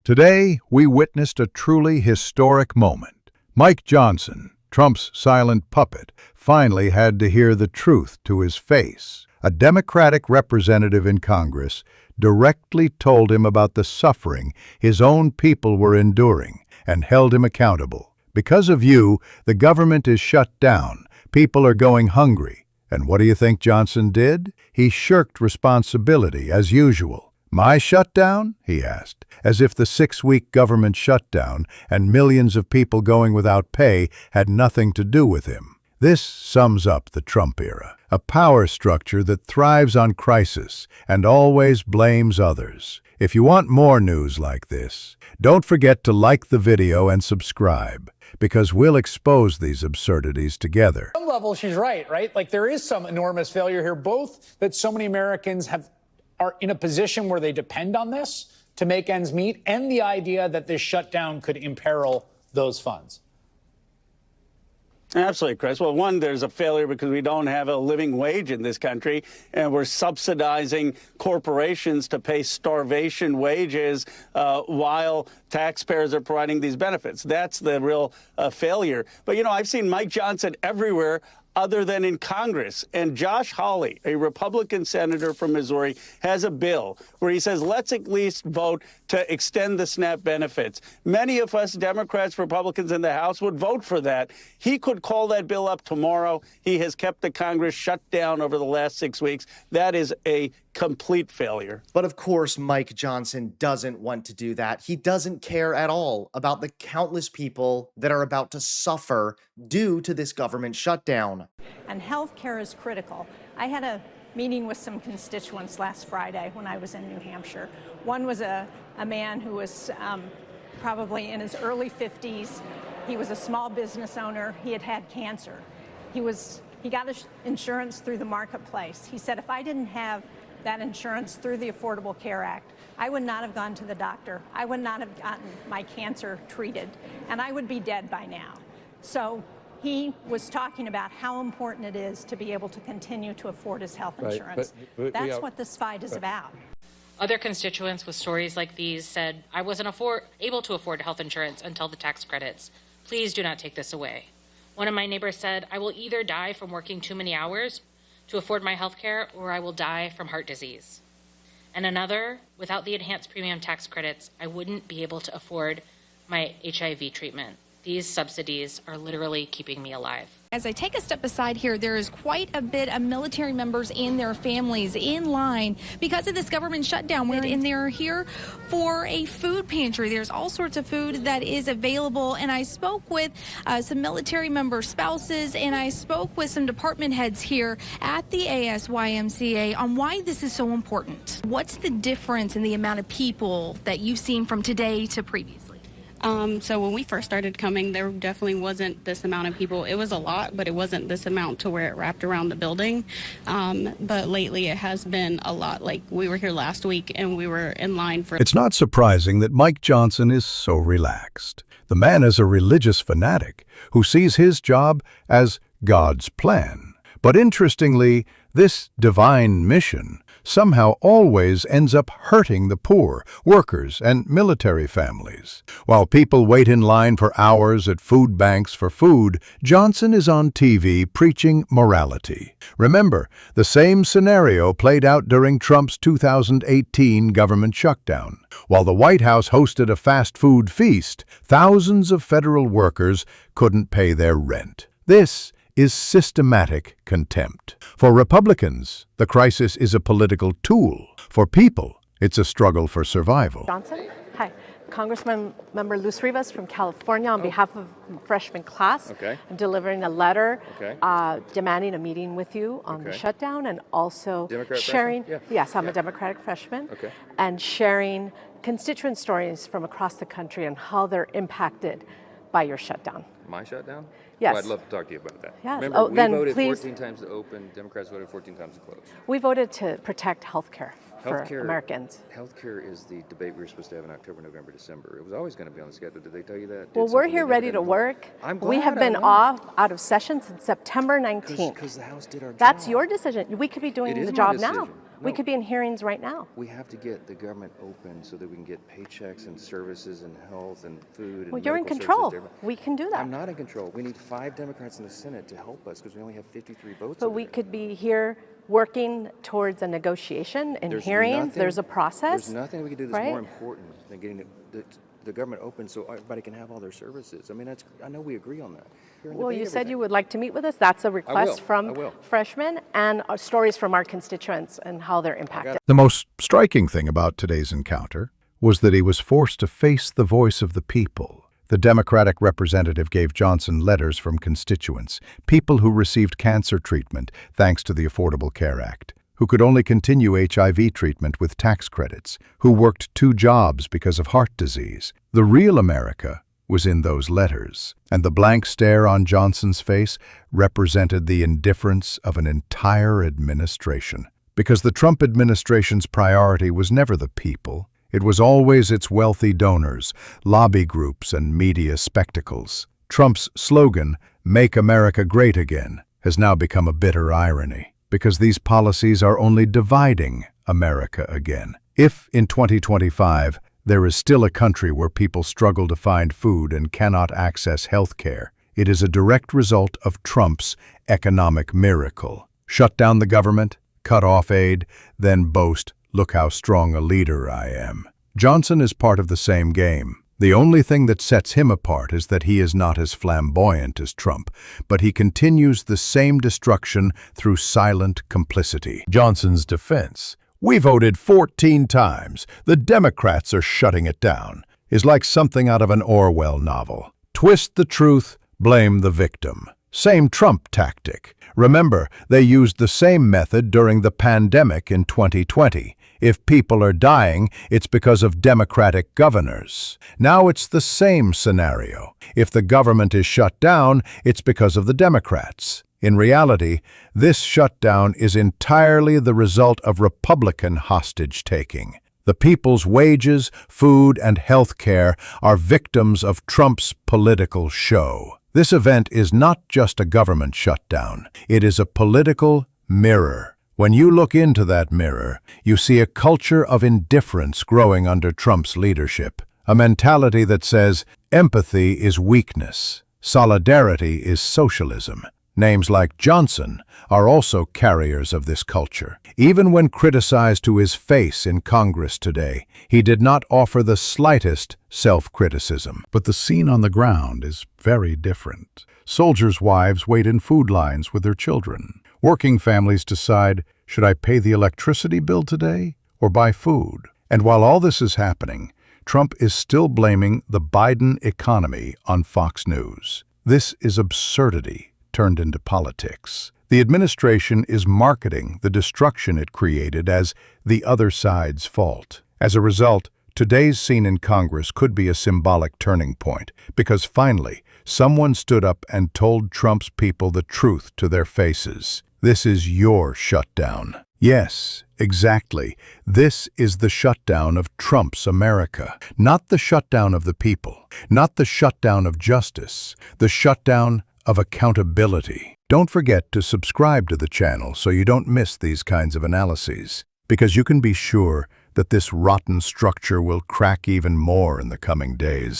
Today, we witnessed a truly historic moment. Mike Johnson, Trump's silent puppet, finally had to hear the truth to his face. A Democratic representative in Congress directly told him about the suffering his own people were enduring and held him accountable. Because of you, the government is shut down. People are going hungry. And what do you think Johnson did? He shirked responsibility as usual. My shutdown? He asked, as if the 6-week government shutdown and millions of people going without pay had nothing to do with him. This sums up the Trump era, a power structure that thrives on crisis and always blames others. If you want more news like this, don't forget to like the video and subscribe, because we'll expose these absurdities together. On some level, she's right? Like there is some enormous failure here, both that so many Americans are in a position where they depend on this to make ends meet, and the idea that this shutdown could imperil those funds. Absolutely, Chris. Well, one, there's a failure because we don't have a living wage in this country, and we're subsidizing corporations to pay starvation wages while taxpayers are providing these benefits. That's the real failure. But, I've seen Mike Johnson everywhere other than in Congress. And Josh Hawley, a Republican senator from Missouri, has a bill where he says, let's at least vote to extend the SNAP benefits. Many of us Democrats, Republicans in the House would vote for that. He could call that bill up tomorrow. He has kept the Congress shut down over the last 6 weeks. That is a complete failure. But of course, Mike Johnson doesn't want to do that. He doesn't care at all about the countless people that are about to suffer due to this government shutdown. And healthcare is critical. I had a meeting with some constituents last Friday when I was in New Hampshire. One was a man who was probably in his early 50s. He was a small business owner. He had had cancer. He got his insurance through the marketplace. He said, if I didn't have that insurance through the Affordable Care Act, I would not have gone to the doctor. I would not have gotten my cancer treated, and I would be dead by now. So he was talking about how important it is to be able to continue to afford his health insurance. But that's what this fight is about. Other constituents with stories like these said, I wasn't able to afford health insurance until the tax credits. Please do not take this away. One of my neighbors said, I will either die from working too many hours to afford my health care, or I will die from heart disease. And another, without the enhanced premium tax credits, I wouldn't be able to afford my HIV treatment. These subsidies are literally keeping me alive. As I take a step aside here, there is quite a bit of military members and their families in line because of this government shutdown. And they're here for a food pantry. There's all sorts of food that is available. And I spoke with some military member spouses, and I spoke with some department heads here at the ASYMCA on why this is so important. What's the difference in the amount of people that you've seen from today to previously? So when we first started coming, there definitely wasn't this amount of people. It was a lot, but it wasn't this amount to where it wrapped around the building. But lately it has been a lot. Like we were here last week and we were in line for... It's not surprising that Mike Johnson is so relaxed. The man is a religious fanatic who sees his job as God's plan. But interestingly, this divine mission somehow always ends up hurting the poor, workers, and military families. While people wait in line for hours at food banks for food, Johnson is on TV preaching morality. Remember, the same scenario played out during Trump's 2018 government shutdown. While the White House hosted a fast food feast, thousands of federal workers couldn't pay their rent. This is systematic contempt. For Republicans, the crisis is a political tool. For people, it's a struggle for survival. Johnson, hi. Congressman Member Luz Rivas from California on behalf of freshman class. Okay. I'm delivering a letter Okay. demanding a meeting with you on the shutdown and also Democrat sharing, freshman? yes, I'm a Democratic freshman, Okay. and sharing constituent stories from across the country and how they're impacted by your shutdown. My shutdown? Yes. Well, I'd love to talk to you about that. Yes. Remember, Oh, we then voted please. 14 times to open, Democrats voted 14 times to close. We voted to protect health care for Americans. Healthcare is the debate we were supposed to have in October, November, December. It was always going to be on the schedule. Did they tell you that? Well, we're here ready to work. I'm We glad, have been I know. out of session since September 19th. Because the House did our job. That's your decision. We could be It doing is the my job decision. now. We No. could be in hearings right now. We have to get the government open so that we can get paychecks and services and health and food and Well, you're in medical control. services to everyone. We can do that. I'm not in control. We need 5 Democrats in the Senate to help us because we only have 53 votes. But over we there. could be here working towards a negotiation and There's hearings. nothing- There's a process. There's nothing we can do that's right? more important than getting the government open so everybody can have all their services. I mean, I know we agree on that. Here in Well, debate you said everything. you would like to meet with us. That's a request I from will. freshmen and stories from our constituents and how they're impacted. The most striking thing about today's encounter was that he was forced to face the voice of the people. The Democratic representative gave Johnson letters from constituents, people who received cancer treatment thanks to the Affordable Care Act, who could only continue HIV treatment with tax credits, who worked 2 jobs because of heart disease. The real America was in those letters, and the blank stare on Johnson's face represented the indifference of an entire administration. Because the Trump administration's priority was never the people, it was always its wealthy donors, lobby groups, and media spectacles. Trump's slogan, "Make America Great Again," has now become a bitter irony, because these policies are only dividing America again. If, in 2025, there is still a country where people struggle to find food and cannot access health care, it is a direct result of Trump's economic miracle. Shut down the government, cut off aid, then boast, "Look how strong a leader I am." Johnson is part of the same game. The only thing that sets him apart is that he is not as flamboyant as Trump, but he continues the same destruction through silent complicity. Johnson's defense, "We voted 14 times. The Democrats are shutting it down," is like something out of an Orwell novel. Twist the truth, blame the victim. Same Trump tactic. Remember, they used the same method during the pandemic in 2020. If people are dying, it's because of Democratic governors. Now it's the same scenario. If the government is shut down, it's because of the Democrats. In reality, this shutdown is entirely the result of Republican hostage-taking. The people's wages, food, and health care are victims of Trump's political show. This event is not just a government shutdown. It is a political mirror. When you look into that mirror, you see a culture of indifference growing under Trump's leadership, a mentality that says empathy is weakness, solidarity is socialism. Names like Johnson are also carriers of this culture. Even when criticized to his face in Congress today, he did not offer the slightest self-criticism. But the scene on the ground is very different. Soldiers' wives wait in food lines with their children. Working families decide, should I pay the electricity bill today or buy food? And while all this is happening, Trump is still blaming the Biden economy on Fox News. This is absurdity turned into politics. The administration is marketing the destruction it created as the other side's fault. As a result, today's scene in Congress could be a symbolic turning point, because finally, someone stood up and told Trump's people the truth to their faces. This is your shutdown. Yes, exactly. This is the shutdown of Trump's America. Not the shutdown of the people. Not the shutdown of justice. The shutdown of accountability. Don't forget to subscribe to the channel so you don't miss these kinds of analyses, because you can be sure that this rotten structure will crack even more in the coming days.